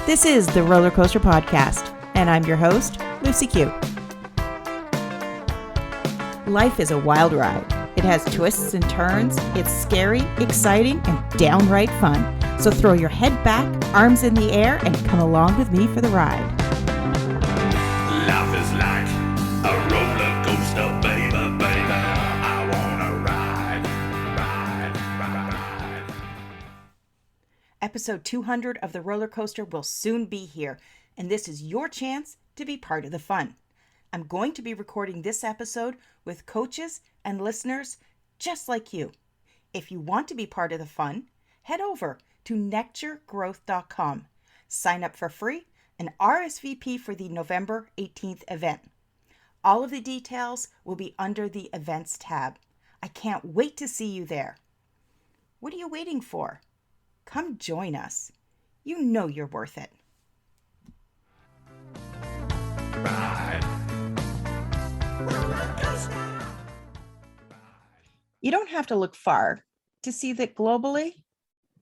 This is the Roller Coaster Podcast, and I'm your host, Lucy Q. Life is a wild ride. It has twists and turns. It's scary, exciting, and downright fun. So throw your head back, arms in the air, and come along with me for the ride. Life is like a roller coaster, baby, baby. I wanna ride. Episode 200 of the roller coaster will soon be here, and this is your chance to be part of the fun. I'm going to be recording this episode with coaches and listeners just like you. If you want to be part of the fun, head over to nectargrowth.com. Sign up for free and RSVP for the November 18th event. All of the details will be under the events tab. I can't wait to see you there. What are you waiting for? Come join us. You know you're worth it. Ride. You don't have to look far to see that globally,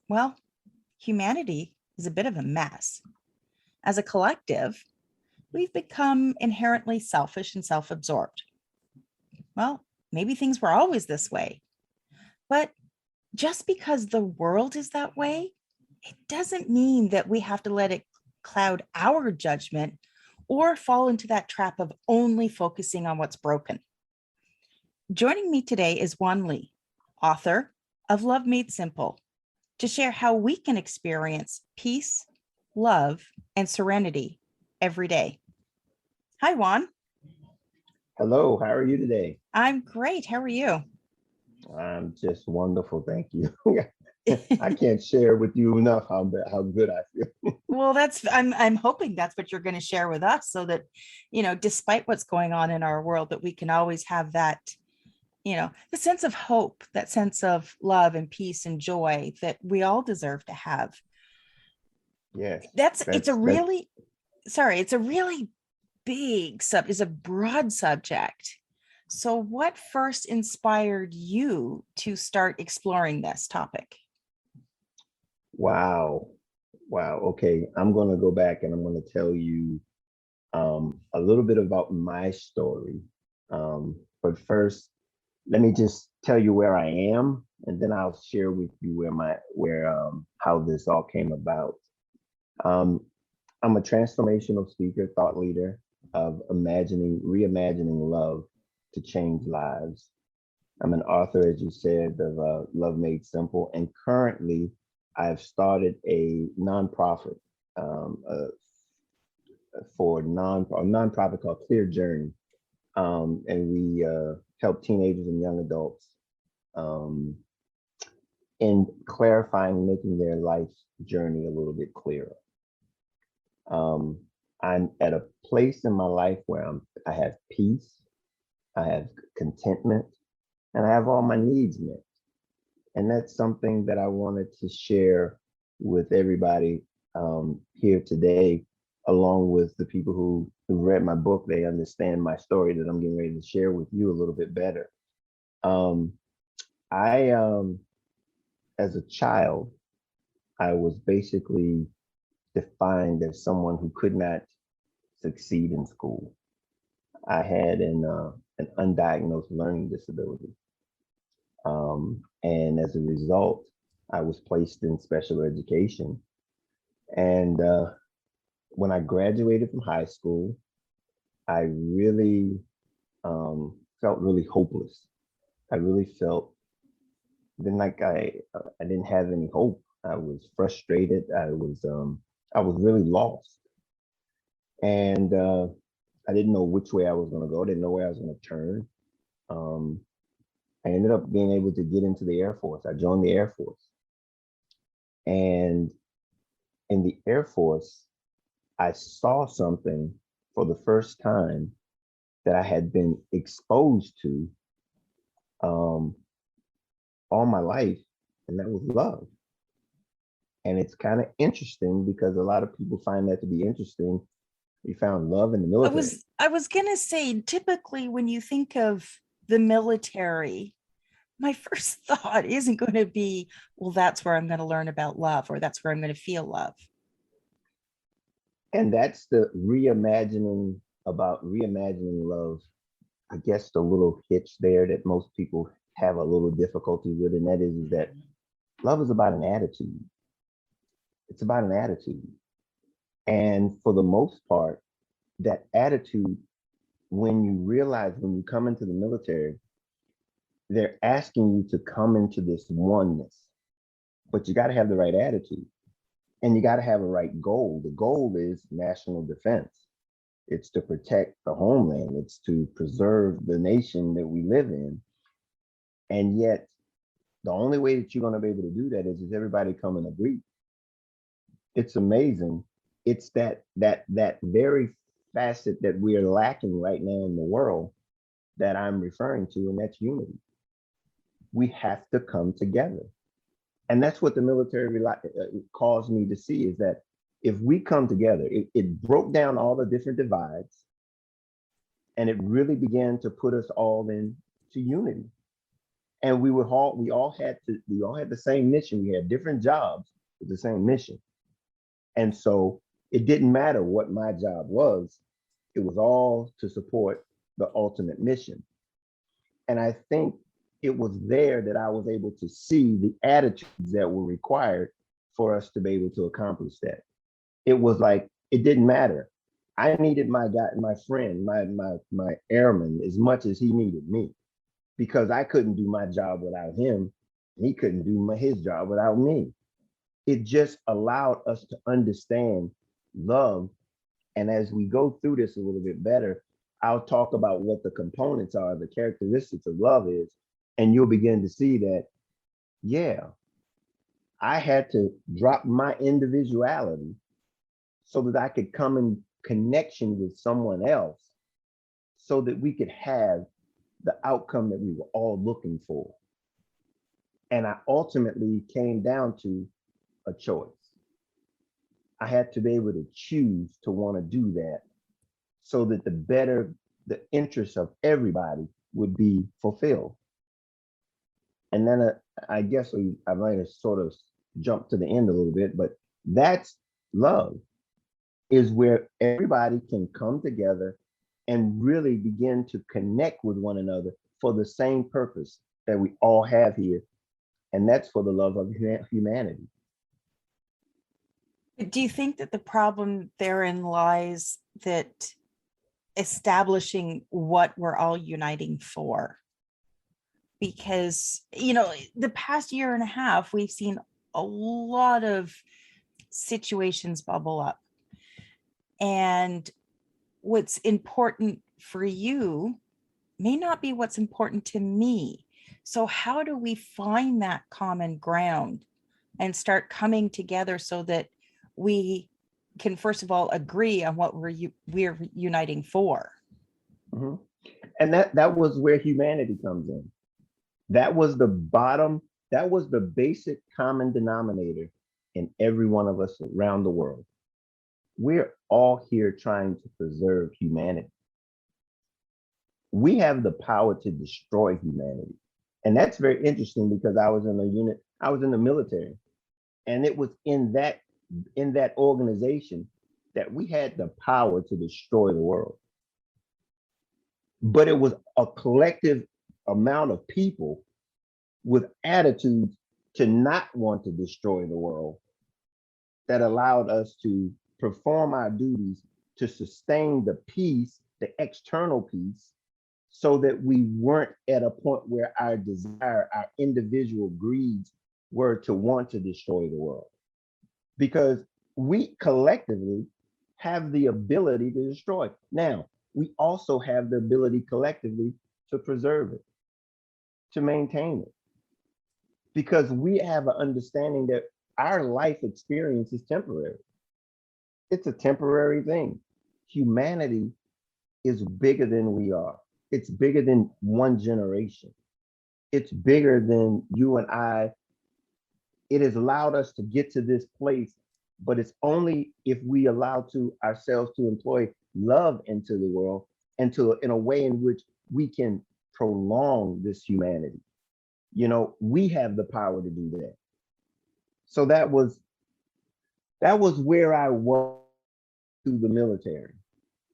well, humanity is a bit of a mess. As a collective, we've become inherently selfish and self-absorbed. Well, maybe things were always this way, but just because the world is that way, it doesn't mean that we have to let it cloud our judgment or fall into that trap of only focusing on what's broken. Joining me today is Juan Lee, author of Love Made Simple, to share how we can experience peace, love, and serenity every day. Hi, Juan. Hello, how are you today? I'm great. How are you? I'm just wonderful, thank you. I can't share with you enough how good I feel. Well, I'm hoping that's what you're going to share with us, so that, despite what's going on in our world, that we can always have that, the sense of hope, that sense of love and peace and joy that we all deserve to have. Yes. It's a really big it's a broad subject. So what first inspired you to start exploring this topic? Wow. Okay, I'm going to go back and I'm going to tell you a little bit about my story. But first, let me just tell you where I am, and then I'll share with you how this all came about. I'm a transformational speaker, thought leader of reimagining love to change lives. I'm an author, as you said, of Love Made Simple, and currently I've started a nonprofit for a nonprofit called Clear Journey, and we help teenagers and young adults in clarifying, making their life journey a little bit clearer. I'm at a place in my life where I have peace, I have contentment, and I have all my needs met. And that's something that I wanted to share with everybody here today, along with the people who read my book. They understand my story that I'm getting ready to share with you a little bit better. As a child, I was basically defined as someone who could not succeed in school. I had an undiagnosed learning disability. And as a result, I was placed in special education. And when I graduated from high school, I really felt really hopeless. I really felt like I didn't have any hope. I was frustrated. I was really lost. And I didn't know which way I was going to go. I didn't know where I was going to turn. I ended up being able to get into the Air Force. I joined the Air Force. And in the Air Force, I saw something for the first time that I had been exposed to all my life, and that was love. And it's kind of interesting because a lot of people find that to be interesting. You found love in the military. I was going to say, typically when you think of the military, my first thought isn't going to be, well, that's where I'm going to learn about love, or that's where I'm going to feel love. And that's the reimagining about reimagining love. I guess the little hitch there that most people have a little difficulty with, and that is that love is about an attitude. It's about an attitude. And for the most part, that attitude, when you realize when you come into the military, they're asking you to come into this oneness, but you got to have the right attitude and you got to have a right goal. The goal is national defense. It's to protect the homeland. It's to preserve the nation that we live in. And yet, the only way that you're going to be able to do that is everybody come and agree. It's amazing. It's that very facet that we are lacking right now in the world that I'm referring to, and that's unity. We have to come together. And that's what the military caused me to see, is that if we come together, it broke down all the different divides, and it really began to put us all into unity. And we all had the same mission. We had different jobs with the same mission. And so it didn't matter what my job was, it was all to support the ultimate mission. And I think it was there that I was able to see the attitudes that were required for us to be able to accomplish that. It was like, it didn't matter. I needed my guy, my friend, my airman as much as he needed me, because I couldn't do my job without him. He couldn't do his job without me. It just allowed us to understand love. And as we go through this a little bit better, I'll talk about what the components are, the characteristics of love is, and you'll begin to see that, yeah, I had to drop my individuality so that I could come in connection with someone else so that we could have the outcome that we were all looking for. And I ultimately came down to a choice. I had to be able to choose to want to do that so that the interests of everybody would be fulfilled. And then I guess I might have sort of jumped to the end a little bit, but that's love, is where everybody can come together and really begin to connect with one another for the same purpose that we all have here. And that's for the love of humanity. Do you think that the problem therein lies that establishing what we're all uniting for? Because, the past year and a half, we've seen a lot of situations bubble up. And what's important for you may not be what's important to me. So how do we find that common ground and start coming together so that we can, first of all, agree on what we're uniting for? Mm-hmm. And that was where humanity comes in. That was the basic common denominator in every one of us around the world. We're all here trying to preserve humanity. We have the power to destroy humanity. And that's very interesting, because I was in the military, and it was in that organization that we had the power to destroy the world. But it was a collective amount of people with attitudes to not want to destroy the world that allowed us to perform our duties to sustain the peace, the external peace, so that we weren't at a point where our desire, our individual greeds were to want to destroy the world. Because we collectively have the ability to destroy. Now, we also have the ability collectively to preserve it, to maintain it. Because we have an understanding that our life experience is temporary. It's a temporary thing. Humanity is bigger than we are. It's bigger than one generation. It's bigger than you and I. It has allowed us to get to this place, but it's only if we allow ourselves to employ love into the world and in a way in which we can prolong this humanity. We have the power to do that. So that was where I was to the military,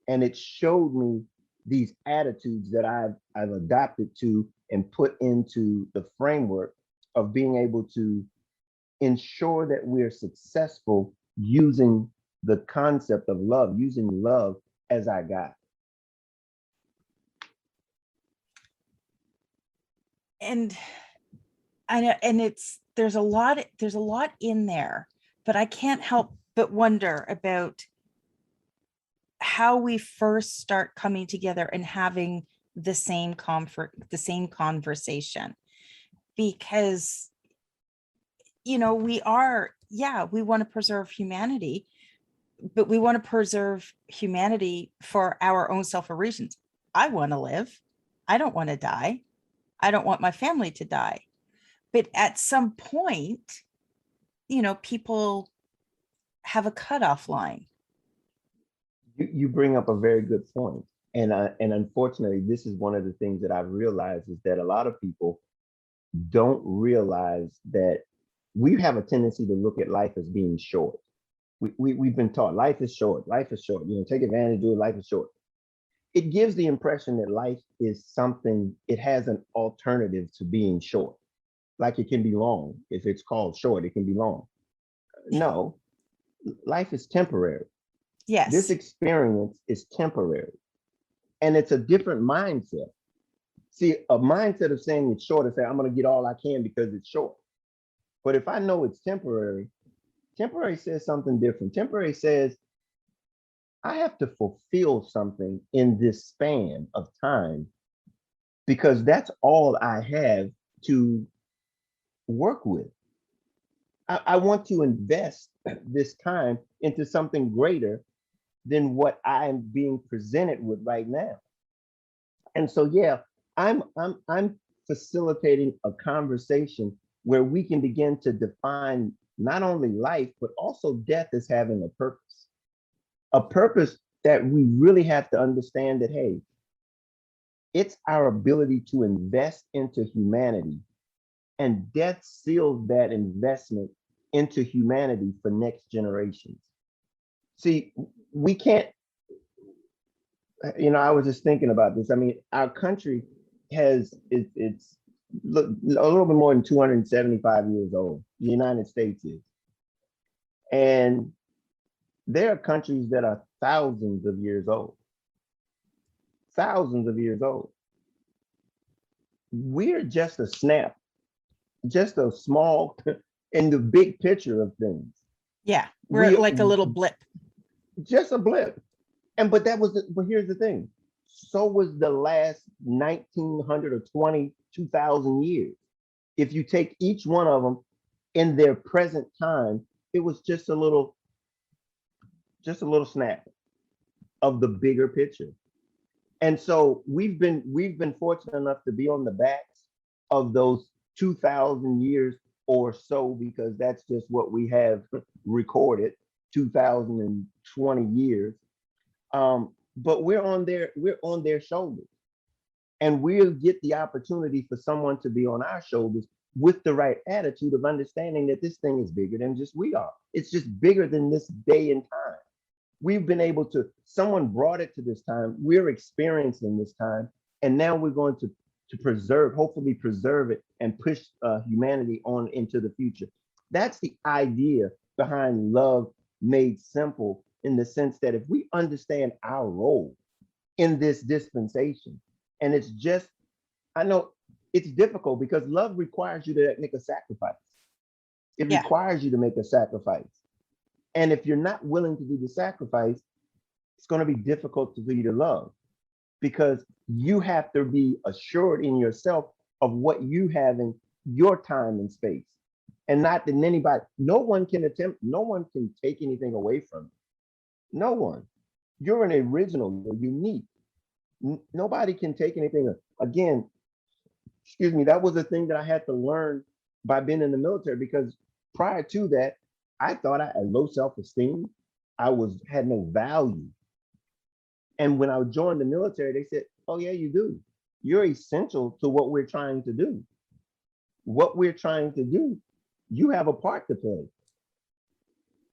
and it showed me these attitudes that I've adopted to and put into the framework of being able to ensure that we're successful using the concept of love, using love as our guide. And I know, and there's a lot in there, but I can't help but wonder about how we first start coming together and having the same conversation, because we want to preserve humanity, but we want to preserve humanity for our own selfish reasons. I want to live. I don't want to die. I don't want my family to die. But at some point, people have a cutoff line. You bring up a very good point. And unfortunately, this is one of the things that I've realized is that a lot of people don't realize that we have a tendency to look at life as being short. We've been taught life is short, take advantage of it, life is short. It gives the impression that life is something, it has an alternative to being short. Like it can be long. If it's called short, it can be long. No, life is temporary. Yes. This experience is temporary. And it's a different mindset. See, a mindset of saying it's short is saying, I'm going to get all I can because it's short. But if I know it's temporary, temporary says something different. Temporary says, I have to fulfill something in this span of time because that's all I have to work with. I want to invest this time into something greater than what I'm being presented with right now. And so, yeah, I'm facilitating a conversation where we can begin to define not only life, but also death as having a purpose that we really have to understand that, hey, it's our ability to invest into humanity, and death seals that investment into humanity for next generations. See, we can't, I was just thinking about this. I mean, our country it's a little bit more than 275 years old. The United States is. And there are countries that are thousands of years old. Thousands of years old. We're just a snap, just a small in the big picture of things. Yeah, we're like a little blip. Just a blip. But here's the thing. So was the last 1900 or 22,000 years. If you take each one of them in their present time, it was just a little snap of the bigger picture. And so we've been fortunate enough to be on the backs of those 2,000 years or so, because that's just what we have recorded, 2,020 years. But we're on their shoulders, and we'll get the opportunity for someone to be on our shoulders with the right attitude of understanding that this thing is bigger than just we are. It's just bigger than this day and time. We've been able to, someone brought it to this time, we're experiencing this time, and now we're going to hopefully preserve it and push humanity on into the future. That's the idea behind love made simple, in the sense that if we understand our role in this dispensation, and I know it's difficult because love requires you to make a sacrifice. It requires you to make a sacrifice. And if you're not willing to do the sacrifice, it's going to be difficult for you to love, because you have to be assured in yourself of what you have in your time and space, and not that anybody, no one can take anything away from you. No one. You're an original, you're unique. Nobody can take anything. Again, excuse me, that was a thing that I had to learn by being in the military, because prior to that, I thought I had low self-esteem. I had no value. And when I joined the military, they said, oh yeah, you do. You're essential to what we're trying to do. What we're trying to do, you have a part to play.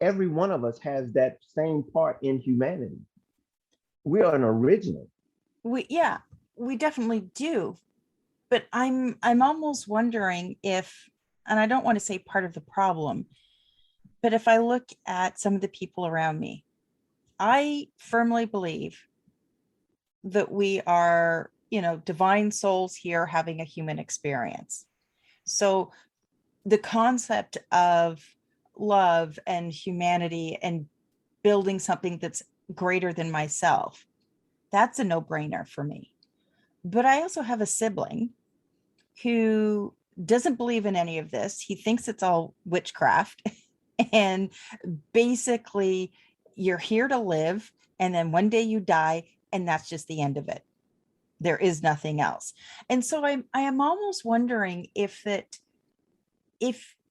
every one of us has that same part in humanity. We are an original. Yeah, we definitely do. But I'm almost wondering if, and I don't want to say part of the problem, but if I look at some of the people around me, I firmly believe that we are, divine souls here having a human experience. So the concept of love and humanity and building something that's greater than myself, that's a no-brainer for me. But I also have a sibling who doesn't believe in any of this. He thinks it's all witchcraft. And basically, you're here to live, and then one day you die, and that's just the end of it. There is nothing else. And so I am almost wondering if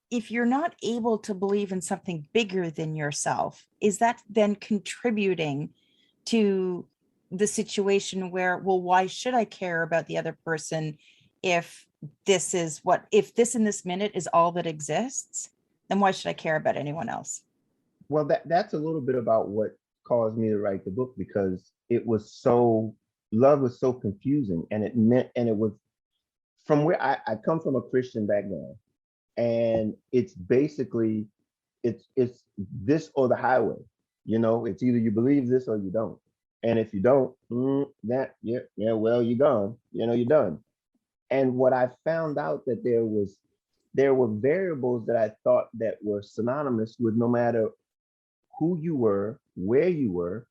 you're not able to believe in something bigger than yourself, is that then contributing to the situation where, well, why should I care about the other person if if this in this minute is all that exists, then why should I care about anyone else? Well, that's a little bit about what caused me to write the book, because love was so confusing, and it was from where I come from, a Christian background, and it's basically it's this or the highway. It's either you believe this or you don't. And if you don't, well, you're gone. You're done. And what I found out, that there were variables that I thought that were synonymous with, no matter who you were, where you were,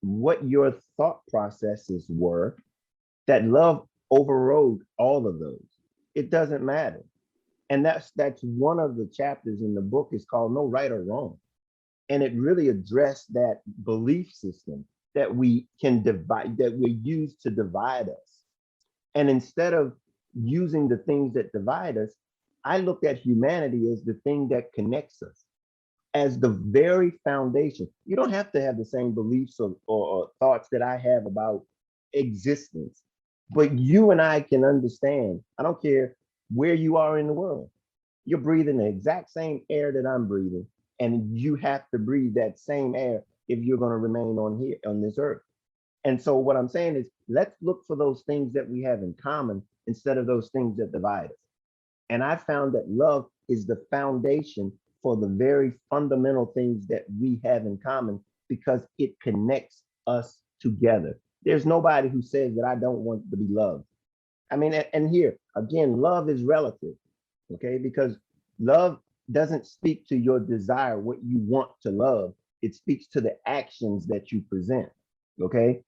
what your thought processes were, that love overrode all of those. It doesn't matter. And that's one of the chapters in the book, is called No Right or Wrong. And it really addressed that belief system that we can divide, that we use to divide us. And instead of using the things that divide us, I looked at humanity as the thing that connects us, as the very foundation. You don't have to have the same beliefs or thoughts that I have about existence, but you and I can understand. I don't care where you are in the world. You're breathing the exact same air that I'm breathing, and you have to breathe that same air if you're going to remain on this earth. And so what I'm saying is, let's look for those things that we have in common instead of those things that divide us. And I found that love is the foundation for the very fundamental things that we have in common, because it connects us together. There's nobody who says that I don't want to be loved. I mean, and here again, love is relative, okay? Because love doesn't speak to your desire, what you want to love. It speaks to the actions that you present, okay?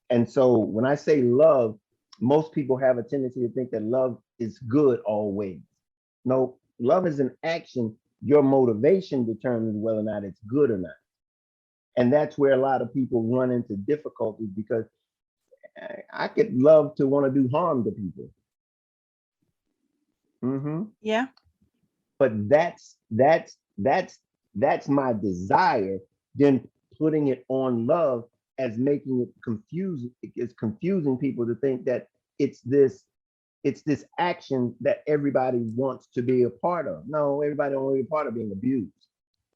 And so when I say love, most people have a tendency to think that love is good always. No, love is an action. Your motivation determines whether or not it's good or not. And that's where a lot of people run into difficulties, because I could love to want to do harm to people. Yeah. But that's my desire. Then putting it on love as making it confusing. It's confusing people to think that it's this action that everybody wants to be a part of. No, everybody don't want to be a part of being abused.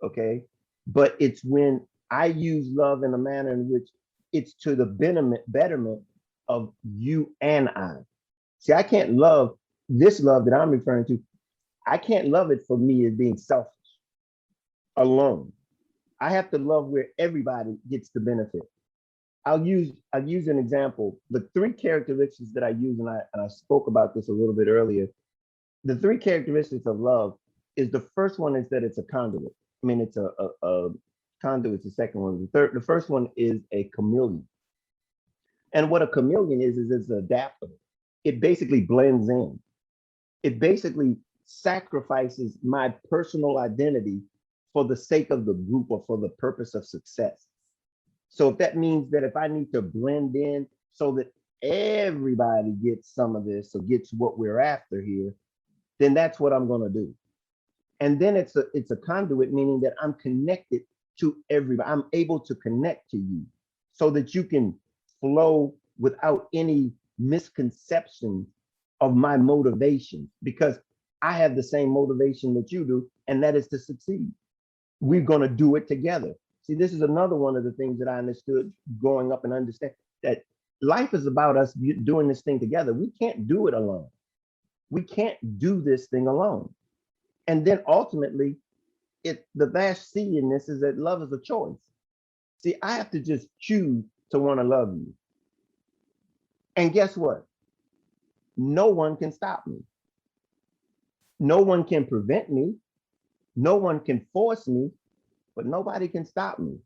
Okay. But it's when I use love in a manner in which it's to the betterment of you and I. See, I can't love this love that I'm referring to. I can't love it for me as being selfish alone. I have to love where everybody gets the benefit. I'll use an example. The three characteristics that I use, and I spoke about this a little bit earlier. The three characteristics of love is, the first one is that it's a conduit. I mean, it's a conduit. The second one. The first one is a chameleon. And what a chameleon is it's adaptable. It basically blends in. It basically sacrifices my personal identity for the sake of the group or for the purpose of success. So if that means that if I need to blend in so that everybody gets some of this or gets what we're after here, then that's what I'm going to do. And then it's a conduit, meaning that I'm connected to everybody. I'm able to connect to you so that you can flow without any misconceptions of my motivation, because I have the same motivation that you do, and that is to succeed. we're going to do it together. See, this is another one of the things that I understood growing up and understand that life is about us doing this thing together. We can't do it alone. We can't do this thing alone. And then ultimately, the vast C in this is that love is a choice. See, I have to just choose to want to love you. And guess what? No one can stop me. No one can prevent me. No one can force me, but nobody can stop me.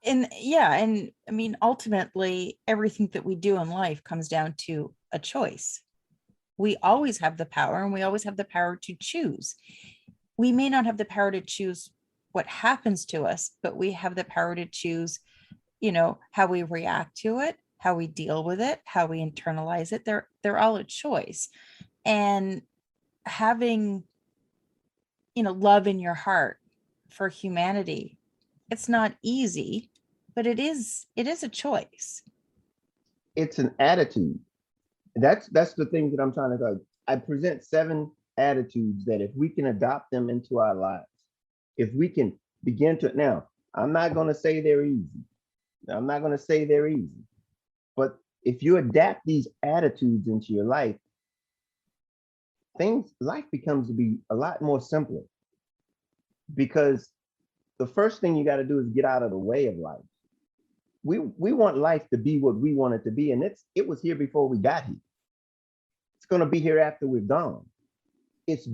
And yeah, and I mean, ultimately, everything that we do in life comes down to a choice. We always have the power, and we always have the power to choose. We may not have the power to choose what happens to us, but we have the power to choose, how we react to it, how we deal with it, how we internalize it. They're all a choice. And having, love in your heart for humanity, it's not easy, but it is a choice. It's an attitude. That's the thing that I'm trying to go. I present 7 attitudes that if we can adopt them into our lives, if we can begin to, now, I'm not going to say they're easy. I'm not going to say they're easy, but if you adapt these attitudes into your life, life becomes to be a lot more simpler, because the first thing you got to do is get out of the way of life. We want life to be what we want it to be, and it was here before we got here. It's going to be here after we're gone. It's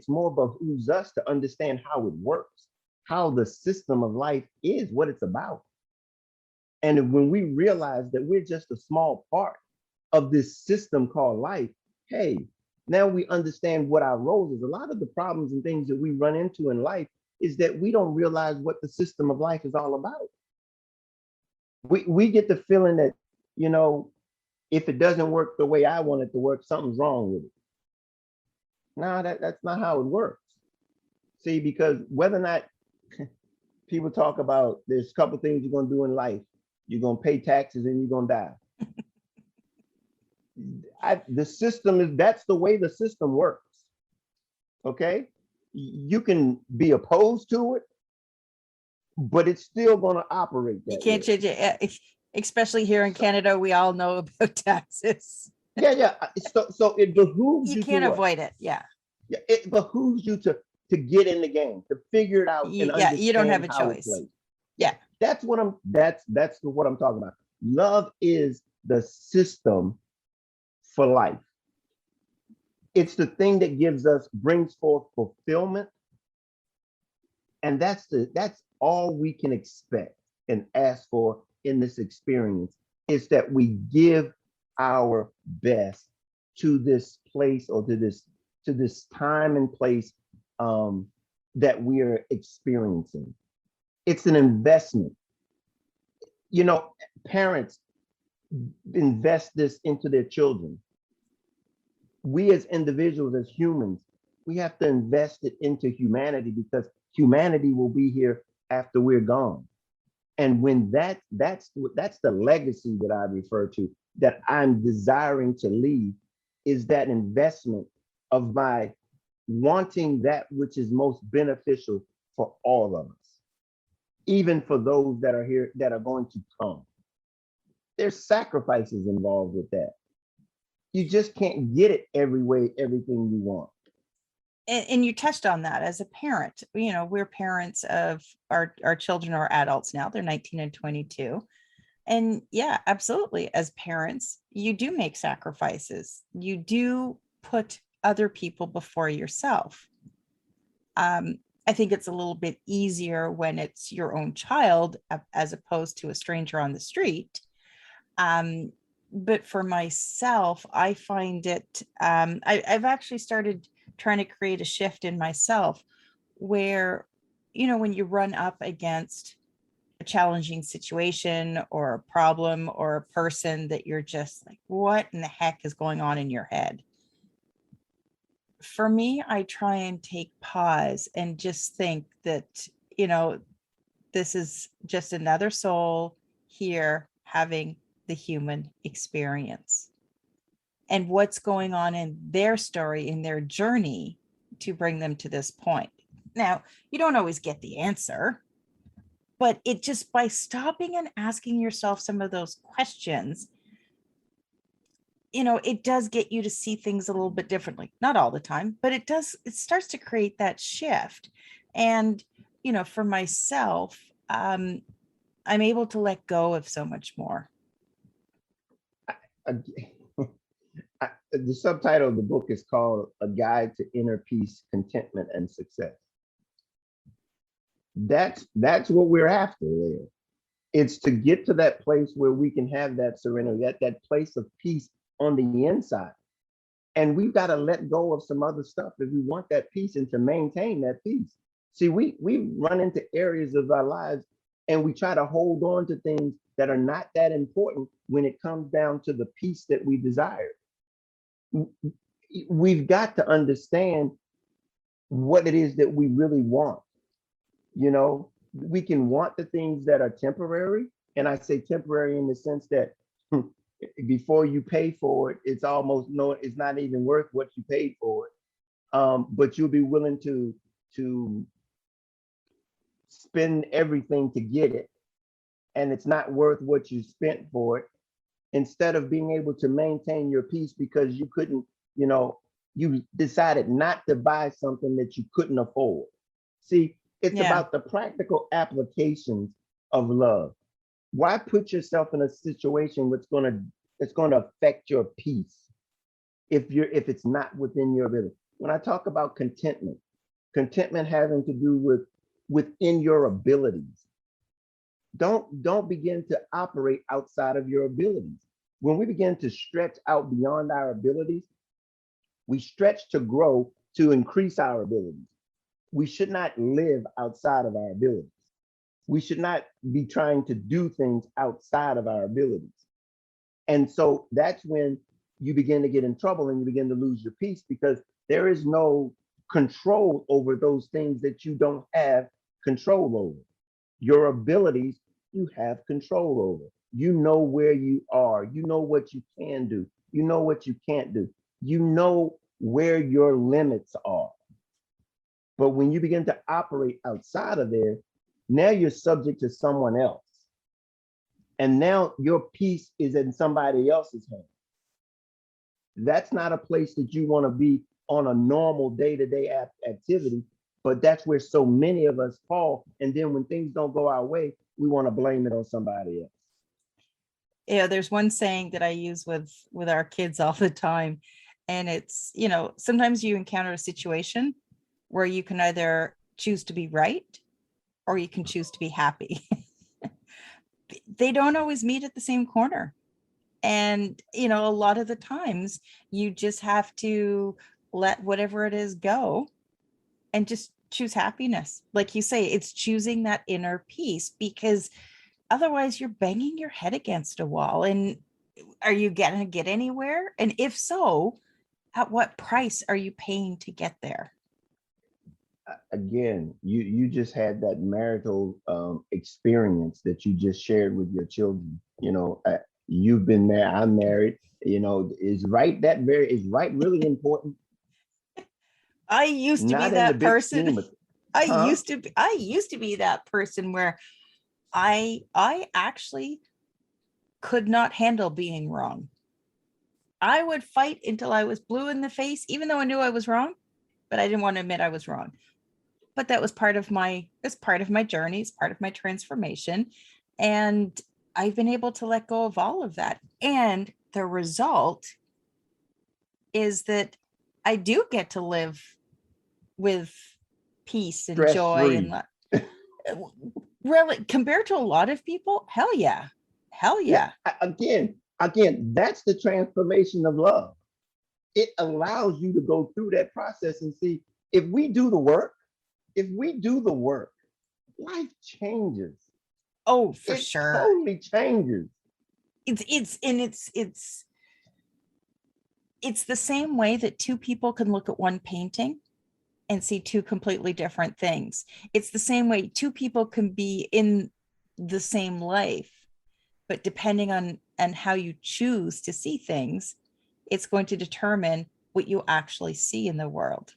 more behooves us to understand how it works, how the system of life is, what it's about. And when we realize that we're just a small part of this system called life, hey, now we understand what our role is. A lot of the problems and things that we run into in life is that we don't realize what the system of life is all about. We get the feeling that, if it doesn't work the way I want it to work, something's wrong with it. No, that's not how it works. See, because whether or not people talk about there's a couple things you're going to do in life, you're going to pay taxes and you're going to die. The system that's the way the system works. Okay. You can be opposed to it, but it's still going to operate. You can't change it, especially here in Canada. We all know about taxes. Yeah. So it behooves you. You can't avoid it. Yeah. It behooves you to get in the game, to figure it out. And yeah, you don't have a choice. Yeah. That's what I'm talking about. Love is the system for life. It's the thing that brings forth fulfillment. And that's all we can expect and ask for in this experience, is that we give our best to this place, or to this time and place that we are experiencing. It's an investment. Parents invest this into their children. We as individuals, as humans, we have to invest it into humanity, because humanity will be here after we're gone. And when that's the legacy that I refer to, that I'm desiring to leave, is that investment of my wanting that which is most beneficial for all of us, even for those that are here, that are going to come. There's sacrifices involved with that. You just can't get it every way, everything you want. And you touched on that as a parent. We're parents of our children are adults now. They're 19 and 22. And yeah, absolutely. As parents, you do make sacrifices. You do put other people before yourself. I think it's a little bit easier when it's your own child as opposed to a stranger on the street. But for myself, I find it, I've actually started trying to create a shift in myself where, when you run up against a challenging situation or a problem or a person that you're just like, what in the heck is going on in your head? For me, I try and take pause and just think that, this is just another soul here having the human experience, and what's going on in their story, in their journey to bring them to this point. Now, you don't always get the answer, but it just by stopping and asking yourself some of those questions, it does get you to see things a little bit differently. Not all the time, but it starts to create that shift. And, for myself, I'm able to let go of so much more. Ag- the subtitle of the book is called A Guide to Inner Peace, Contentment, and Success. That's what we're after there. It's to get to that place where we can have that serenity, that place of peace on the inside. And we've got to let go of some other stuff if we want that peace and to maintain that peace. See, we run into areas of our lives and we try to hold on to things that are not that important when it comes down to the peace that we desire. We've got to understand what it is that we really want. We can want the things that are temporary. And I say temporary in the sense that before you pay for it, it's almost it's not even worth what you paid for it. But you'll be willing to spend everything to get it. And it's not worth what you spent for it. Instead of being able to maintain your peace because you couldn't, you decided not to buy something that you couldn't afford. See, it's about the practical applications of love. Why put yourself in a situation that's going to affect your peace if it's not within your ability? When I talk about contentment having to do with within your abilities. Don't begin to operate outside of your abilities. When we begin to stretch out beyond our abilities, we stretch to grow to increase our abilities. We should not live outside of our abilities. We should not be trying to do things outside of our abilities. And so that's when you begin to get in trouble and you begin to lose your peace because there is no control over those things that you don't have control over. Your abilities, you have control over. You know where you are. You know what you can do. You know what you can't do. You know where your limits are. But when you begin to operate outside of there, now you're subject to someone else. And now your peace is in somebody else's hands. That's not a place that you want to be on a normal day-to-day activity, but that's where so many of us fall. And then when things don't go our way, we want to blame it on somebody else. Yeah, there's one saying that I use with our kids all the time. And it's, sometimes you encounter a situation where you can either choose to be right or you can choose to be happy. They don't always meet at the same corner. And, a lot of the times you just have to let whatever it is go and just choose happiness. Like you say, it's choosing that inner peace because otherwise you're banging your head against a wall. And are you going to get anywhere? And if so, at what price are you paying to get there? Again, you just had that marital experience that you just shared with your children. You've been there. I'm married. Is right really important? I used to be that person. I used to be that person where I actually could not handle being wrong. I would fight until I was blue in the face, even though I knew I was wrong, but I didn't want to admit I was wrong. But that was part of my journey, it's part of my transformation. And I've been able to let go of all of that. And the result is that I do get to live with peace and joy and really, compared to a lot of people, hell yeah. Again, that's the transformation of love. It allows you to go through that process and see if we do the work, life changes. Oh, for sure. It totally changes. It's the same way that two people can look at one painting and see two completely different things. It's the same way two people can be in the same life, but depending on how you choose to see things, it's going to determine what you actually see in the world.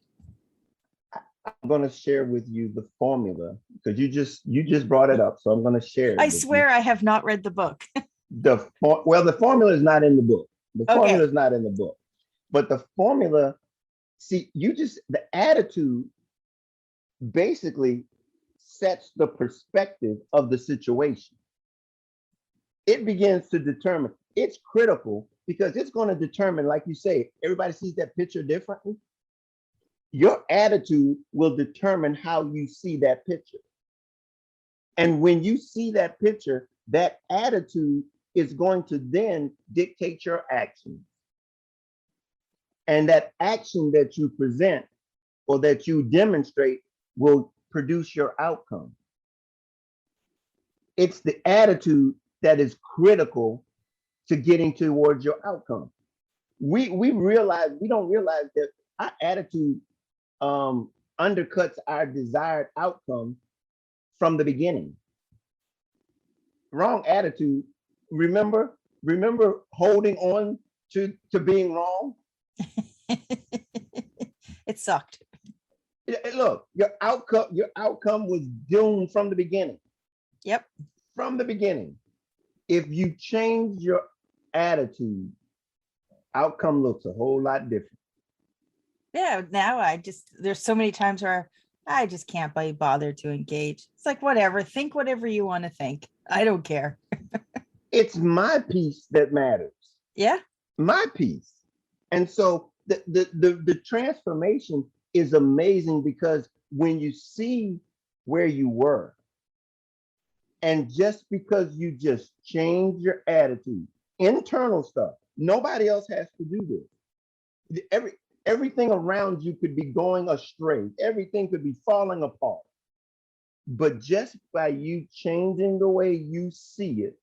I'm going to share with you the formula because you just brought it up, so I'm going to share it I with you. swear I have not read the book. Well, the formula is not in the book. The Okay. formula is not in the book, but the formula. See, the attitude basically sets the perspective of the situation. It begins to determine. It's critical because it's going to determine, like you say, everybody sees that picture differently. Your attitude will determine how you see that picture. And when you see that picture, that attitude is going to then dictate your actions. And that action that you present or that you demonstrate will produce your outcome. It's the attitude that is critical to getting towards your outcome. We don't realize that our attitude undercuts our desired outcome from the beginning. Wrong attitude. Remember holding on to being wrong. It sucked. Look, your outcome was doomed from the beginning. Yep. From the beginning. If you change your attitude, outcome looks a whole lot different. Yeah, now there's so many times where I just can't be bothered to engage. It's like, whatever, think whatever you want to think. I don't care. It's my peace that matters. Yeah. My peace. And so the transformation is amazing because when you see where you were, and just because you just change your attitude, internal stuff, nobody else has to do this. Everything around you could be going astray. Everything could be falling apart. But just by you changing the way you see it,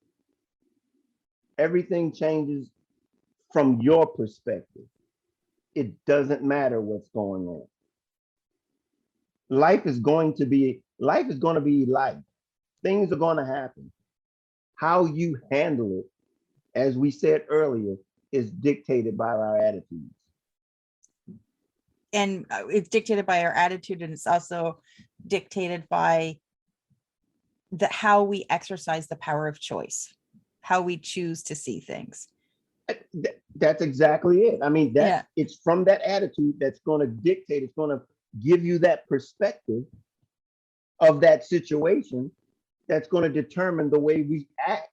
everything changes from your perspective. It doesn't matter what's going on. Life is going to be life. Things are going to happen. How you handle it, as we said earlier, is dictated by our attitudes. And it's dictated by our attitude, and it's also dictated by how we exercise the power of choice, how we choose to see things. That's exactly it. I mean, it's from that attitude that's going to dictate, it's going to give you that perspective of that situation that's going to determine the way we act,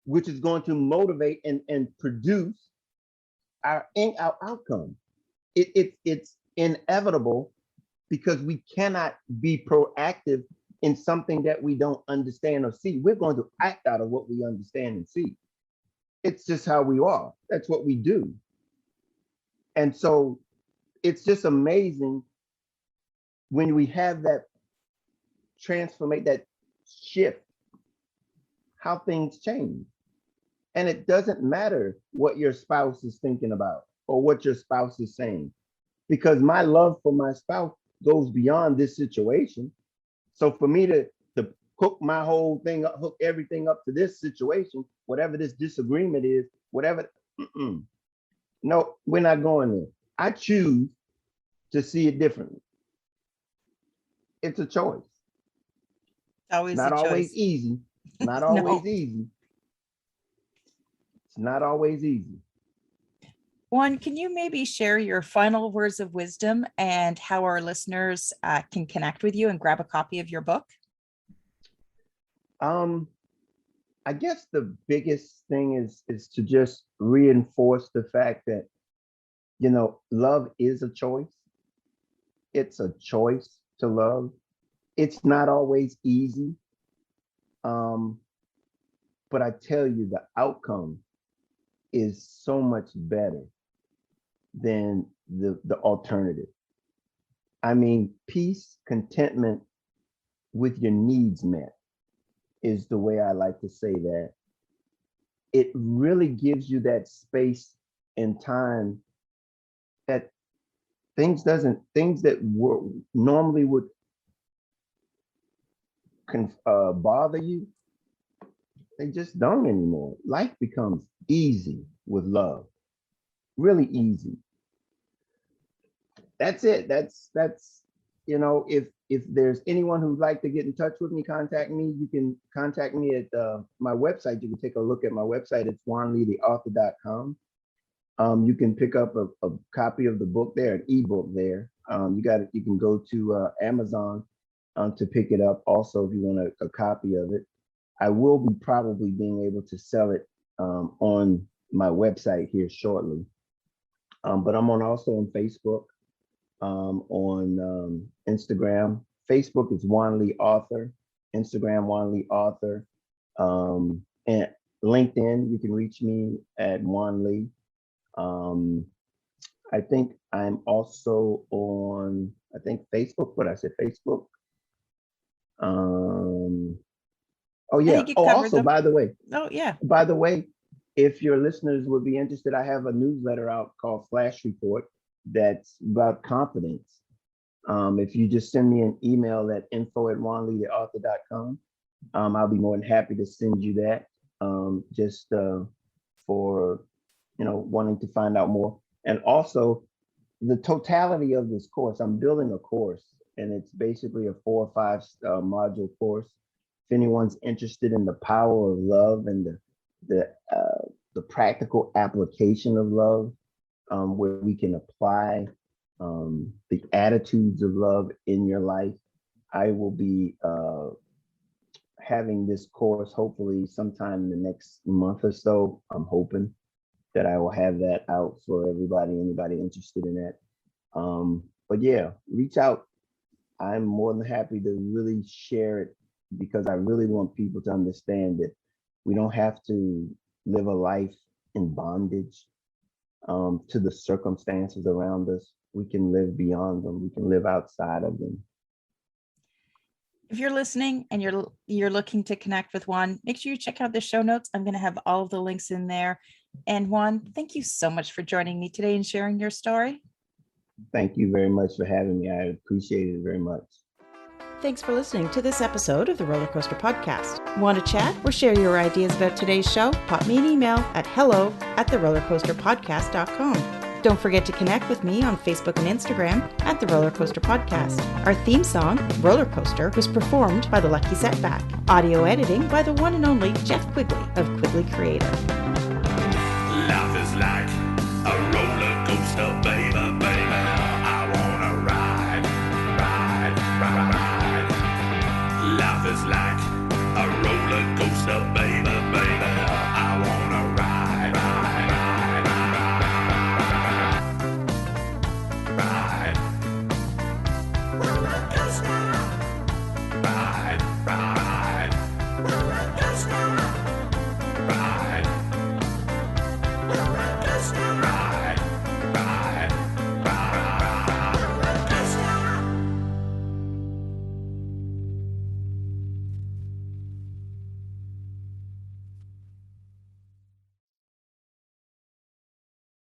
which is going to motivate and produce our outcome. It's inevitable because we cannot be proactive in something that we don't understand or see. We're going to act out of what we understand and see. It's just how we are. That's what we do. And so it's just amazing when we have that that shift, how things change. And it doesn't matter what your spouse is thinking about or what your spouse is saying, because my love for my spouse goes beyond this situation. So for me to hook my whole thing up, hook everything up to this situation, whatever this disagreement is, whatever, no, we're not going there. I choose to see it differently. It's a choice. Always not a always choice. easy. Not No. always easy. It's not always easy. Juan, can you maybe share your final words of wisdom and how our listeners can connect with you and grab a copy of your book? I guess the biggest thing is to just reinforce the fact that, love is a choice. It's a choice to love. It's not always easy. But I tell you, the outcome is so much better than the alternative. I mean, peace, contentment with your needs met is the way I like to say that. It really gives you that space and time that things that normally would bother you, they just don't anymore. Life becomes easy with love, really easy. that's it. That's if there's anyone who'd like to get in touch with me, contact me. You can contact me at my website. You can take a look at my website. It's juanleetheauthor.com. You can pick up a copy of the book there, an ebook there. You can go to Amazon to pick it up. Also, if you want a copy of it, I will be probably being able to sell it on my website here shortly. But I'm also on Facebook, on Instagram. Facebook is Juan Lee Author, Instagram Juan Lee Author, and LinkedIn. You can reach me at Juan Lee. I think I'm also on, Facebook. What I said, Facebook. Oh I yeah. think you Oh, covered also, them. Oh, yeah. by the way, if your listeners would be interested, I have a newsletter out called Flash Report that's about confidence. If you just send me an email at info@juanleetheauthor.com, I'll be more than happy to send you that, just for wanting to find out more. And also the totality of this course, I'm building a course, and it's basically a 4 or 5 module course. If anyone's interested in the power of love and the practical application of love, where we can apply the attitudes of love in your life, I will be having this course hopefully sometime in the next month or so. I'm hoping that I will have that out for anybody interested in that. But yeah, reach out. I'm more than happy to really share it, because I really want people to understand that we don't have to live a life in bondage to the circumstances around us. We can live beyond them. We can live outside of them. If you're listening and you're looking to connect with Juan, make sure you check out the show notes. I'm going to have all of the links in there. And Juan, thank you so much for joining me today and sharing your story. Thank you very much for having me. I appreciate it very much. Thanks for listening to this episode of the Roller Coaster Podcast. Want to chat or share your ideas about today's show? Pop me an email at hello@therollercoasterpodcast.com. Don't forget to connect with me on Facebook and Instagram at The Roller Coaster Podcast. Our theme song, Roller Coaster, was performed by The Lucky Setback. Audio editing by the one and only Jeff Quigley of Quigley Creator. Life is like a roller coaster, baby.